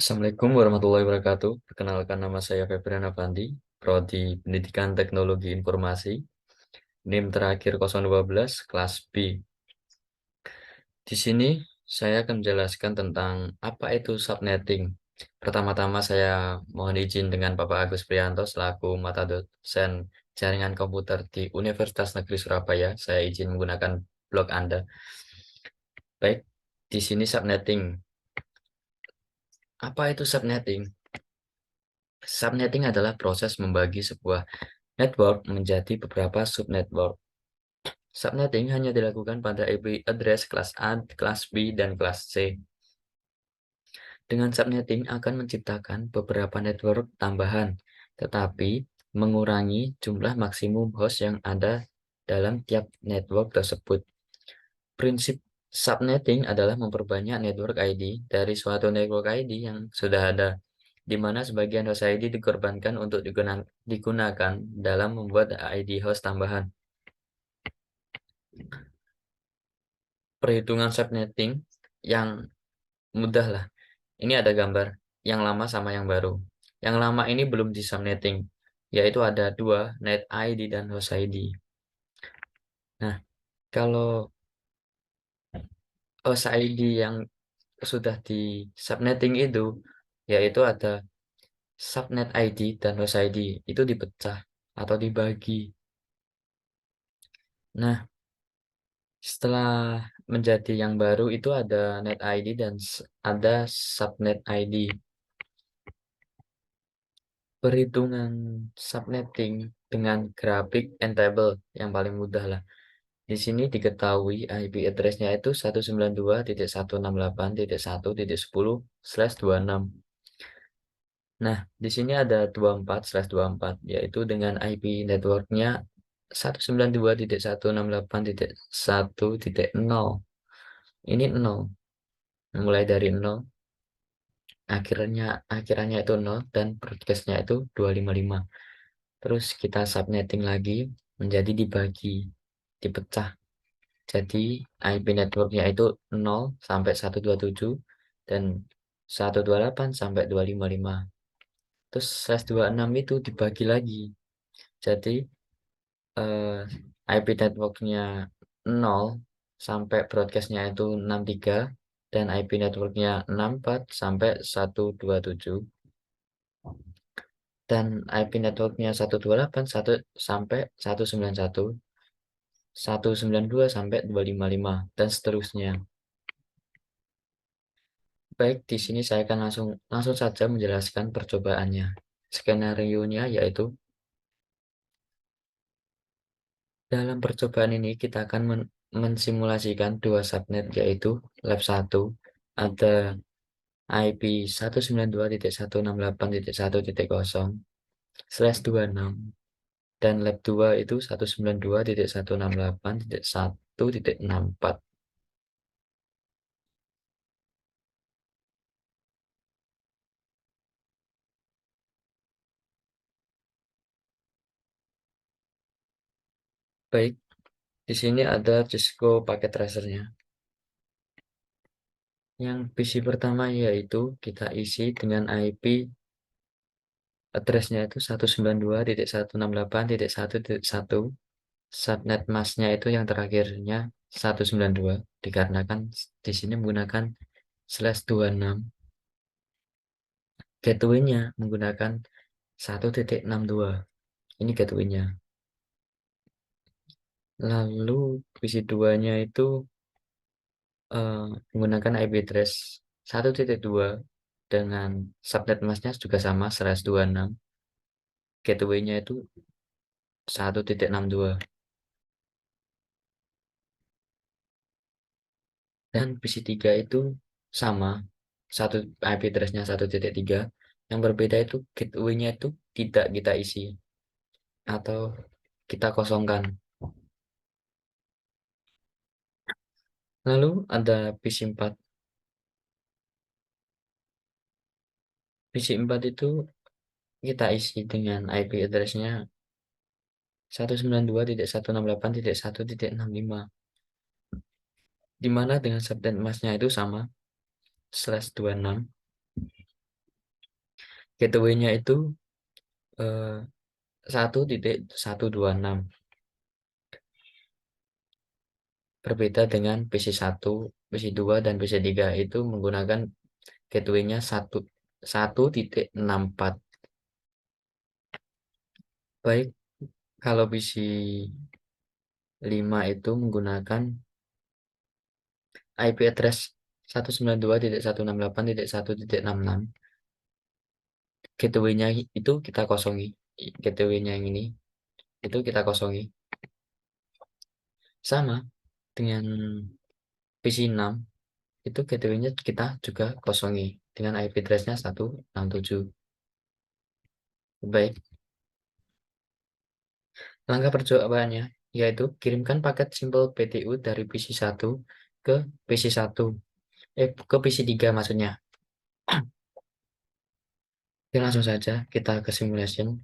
Assalamualaikum warahmatullahi wabarakatuh. Perkenalkan, nama saya Febrian Avandi, Prodi Pendidikan Teknologi Informasi, NIM terakhir 012, kelas B. Di sini saya akan menjelaskan tentang apa itu subnetting. Pertama-tama saya mohon izin dengan Bapak Agus Prianto selaku mata dosen jaringan komputer di Universitas Negeri Surabaya. Saya izin menggunakan blog Anda. Baik, di sini subnetting. Apa itu subnetting? Subnetting adalah proses membagi sebuah network menjadi beberapa subnetwork. Subnetting hanya dilakukan pada IP address kelas A, kelas B, dan kelas C. Dengan subnetting akan menciptakan beberapa network tambahan, tetapi mengurangi jumlah maksimum host yang ada dalam tiap network tersebut. Prinsip subnetting adalah memperbanyak network ID dari suatu network ID yang sudah ada, di mana sebagian host ID dikorbankan untuk digunakan dalam membuat ID host tambahan. Perhitungan subnetting yang mudah lah. Ini ada gambar yang lama sama yang baru. Yang lama ini belum di subnetting, yaitu ada dua, net ID dan host ID. Nah, kalau host ID yang sudah di subnetting itu, yaitu ada subnet ID dan host ID, itu dipecah atau dibagi. Nah, setelah menjadi yang baru itu ada net ID dan ada subnet ID. Perhitungan subnetting dengan grafik and table yang paling mudah lah. Di sini diketahui IP address-nya itu 192.168.1.10/26. Nah, di sini ada 24/24, yaitu dengan IP network-nya 192.168.1.0. Ini 0. Mulai dari 0, akhirannya itu 0 dan broadcast-nya itu 255. Terus kita subnetting lagi menjadi dibagi, dipecah. Jadi IP networknya itu 0 sampai 127 dan 128 sampai 255. Terus slash 26 itu dibagi lagi. Jadi eh, IP networknya 0 sampai broadcastnya itu 63 dan IP networknya 64 sampai 127 dan IP networknya 128 sampai 191, 192 sampai 255 dan seterusnya. Baik, di sini saya akan langsung saja menjelaskan percobaannya. Skenario-nya yaitu dalam percobaan ini kita akan mensimulasikan dua subnet, yaitu lab 1 ada IP 192.168.1.0/26 dan lab 2 itu 192.168.1.64. Baik, di sini ada Cisco paket tracernya. Yang PC pertama yaitu kita isi dengan IP addressnya itu 192.168.1.1. Subnet masknya itu yang terakhirnya 192 dikarenakan di sini menggunakan /26. Gateway-nya menggunakan 1.62. Ini gateway-nya. Lalu PC 2-nya itu menggunakan IP address 1.2 dengan subnet masknya juga sama /26. Gateway-nya itu 1.62. Dan PC 3 itu sama, satu IP address-nya 1.3. Yang berbeda itu gateway-nya itu tidak kita isi atau kita kosongkan. Lalu ada PC 4. PC 4 itu kita isi dengan IP address-nya 192.168.1.65, di mana dengan subnet masknya itu sama /26. gateway-nya itu 1.126. Berbeda dengan PC1, PC2, dan PC3 itu menggunakan gateway-nya 1.64. Baik, kalau PC5 itu menggunakan IP address 192.168.1.66. Gateway-nya itu kita kosongi. Gateway-nya yang ini itu kita kosongi. Sama dengan PC6 itu gateway-nya kita juga kosongi dengan IP address-nya 167. Baik, langkah percobaannya yaitu kirimkan paket simpel PTU dari PC1 ke PC1, ke PC3 maksudnya. Oke, langsung saja kita ke simulation.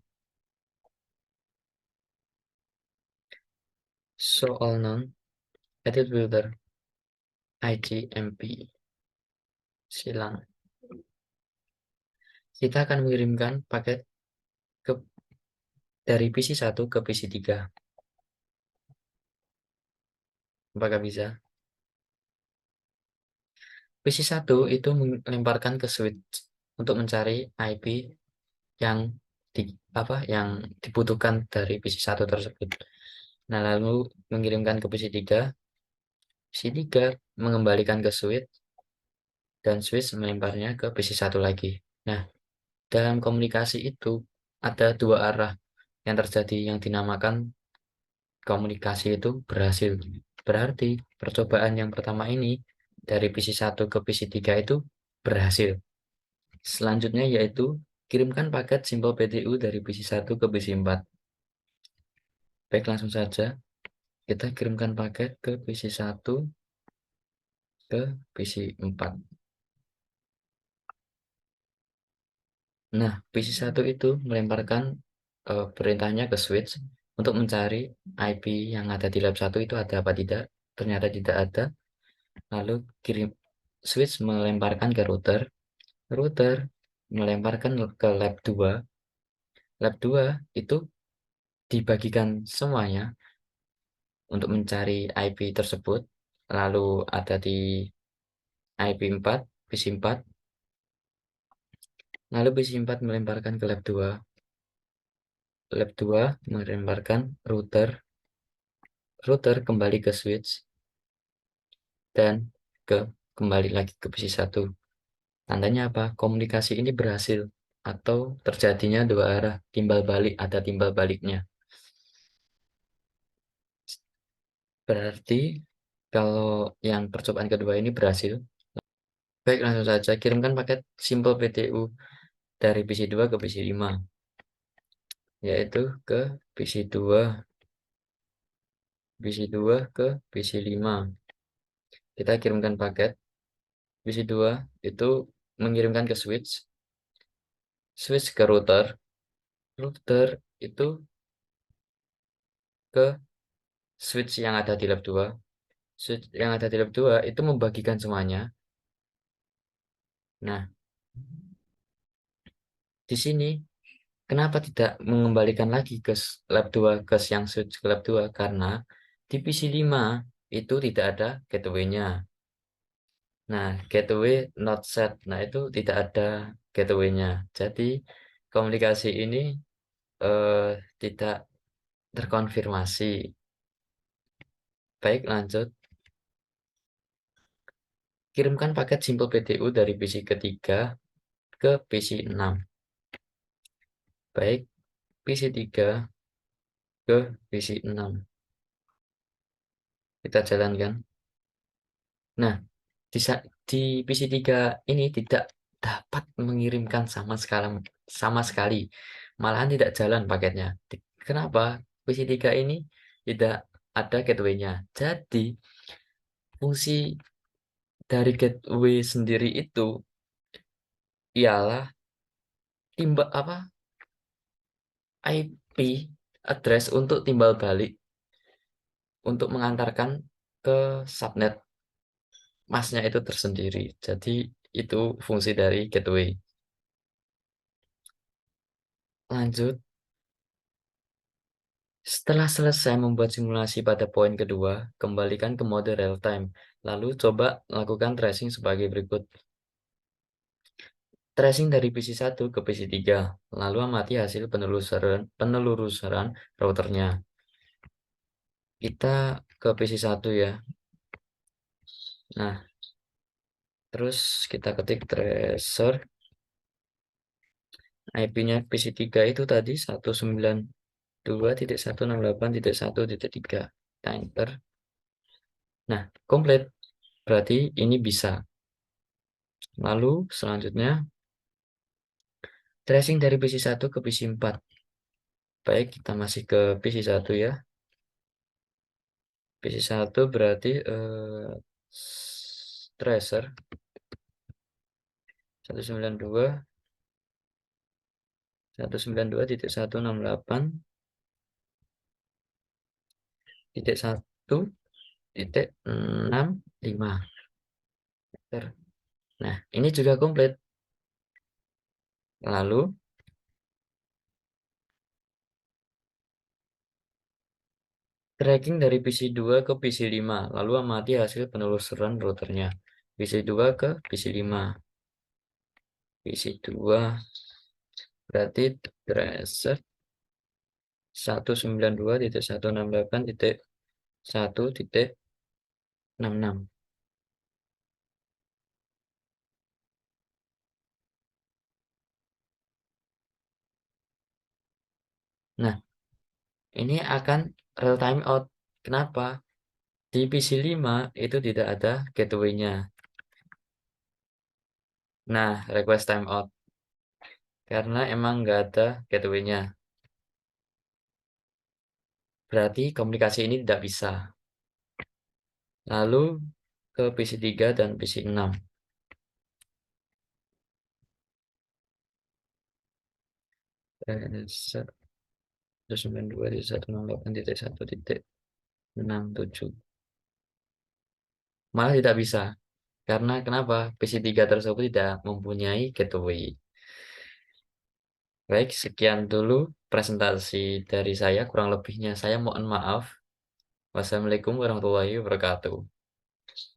Show all known, edit builder, IGMP, silang. Kita akan mengirimkan paket ke dari PC1 ke PC3. Apakah bisa? PC1 itu melemparkan ke switch untuk mencari IP yang yang dibutuhkan dari PC1 tersebut. Nah, lalu mengirimkan ke PC3, PC3 mengembalikan ke switch, dan switch melemparnya ke PC1 lagi. Nah, dalam komunikasi itu ada dua arah yang terjadi yang dinamakan komunikasi itu berhasil. Berarti percobaan yang pertama ini dari PC1 ke PC3 itu berhasil. Selanjutnya yaitu kirimkan paket simpel PTU dari PC1 ke PC4. Baik, langsung saja kita kirimkan paket ke PC1 ke PC4. Nah, PC1 itu melemparkan perintahnya ke switch untuk mencari IP yang ada di lab 1 itu ada apa tidak. Ternyata tidak ada. Lalu switch melemparkan ke router. Router melemparkan ke lab 2. Lab 2 itu dibagikan semuanya untuk mencari IP tersebut. Lalu ada di IP 4, PC4. Lalu PC4 melemparkan ke lab 2. Lab 2 melemparkan router. Router kembali ke switch dan kembali lagi ke PC1. Tandanya apa? Komunikasi ini berhasil atau terjadinya dua arah, timbal balik, ada timbal baliknya. Berarti kalau yang percobaan kedua ini berhasil. Baik, langsung saja kirimkan paket simple PTU dari PC2 ke PC5, yaitu ke PC2 ke PC5. Kita kirimkan paket. PC2 itu mengirimkan ke switch, switch ke router, router itu ke switch yang ada di lab 2. Switch yang ada di lab 2 itu membagikan semuanya. Nah, di sini kenapa tidak mengembalikan lagi ke lab 2 ke yang switch ke lab 2? Karena di PC5 itu tidak ada gateway-nya. Nah, gateway not set. Nah, itu tidak ada gateway-nya. Jadi, komunikasi ini tidak terkonfirmasi. Baik, lanjut. Kirimkan paket simple PTU dari PC ketiga ke PC6. Baik, PC3 ke PC6. Kita jalankan. Nah, di PC3 ini tidak dapat mengirimkan sama sekali. Malahan tidak jalan paketnya. Kenapa? PC3 ini tidak ada gateway-nya. Jadi, fungsi dari gateway sendiri itu ialah IP address untuk timbal balik untuk mengantarkan ke subnet masnya itu tersendiri. Jadi itu fungsi dari gateway. Lanjut, setelah selesai membuat simulasi pada poin kedua, kembalikan ke mode real time. Lalu coba lakukan tracing sebagai berikut. Tracing dari PC1 ke PC3, lalu amati hasil penelusuran routernya. Kita ke PC1 ya. Nah, terus kita ketik tracer. IP-nya PC3 itu tadi 192.168.1.3. Kita enter. Nah, komplit. Berarti ini bisa. Lalu selanjutnya tracing dari PC1 ke PC4. Baik, kita masih ke PC1 ya. PC1 berarti tracer 192.168.1.1.65. Nah, ini juga komplit. Lalu tracking dari PC2 ke PC5, lalu amati hasil penelusuran routernya. PC2 ke PC5. PC2 berarti tracer 192.168.1.66. Nah, ini akan real time out. Kenapa? Di PC5 itu tidak ada gateway-nya. Nah, request timeout. Karena emang nggak ada gateway-nya. Berarti komunikasi ini tidak bisa. Lalu ke PC3 dan PC6. Set 192.168.1.67. Malah tidak bisa. Karena kenapa? PC3 tersebut tidak mempunyai gateway. Baik, sekian dulu presentasi dari saya. Kurang lebihnya saya mohon maaf. Wassalamualaikum warahmatullahi wabarakatuh.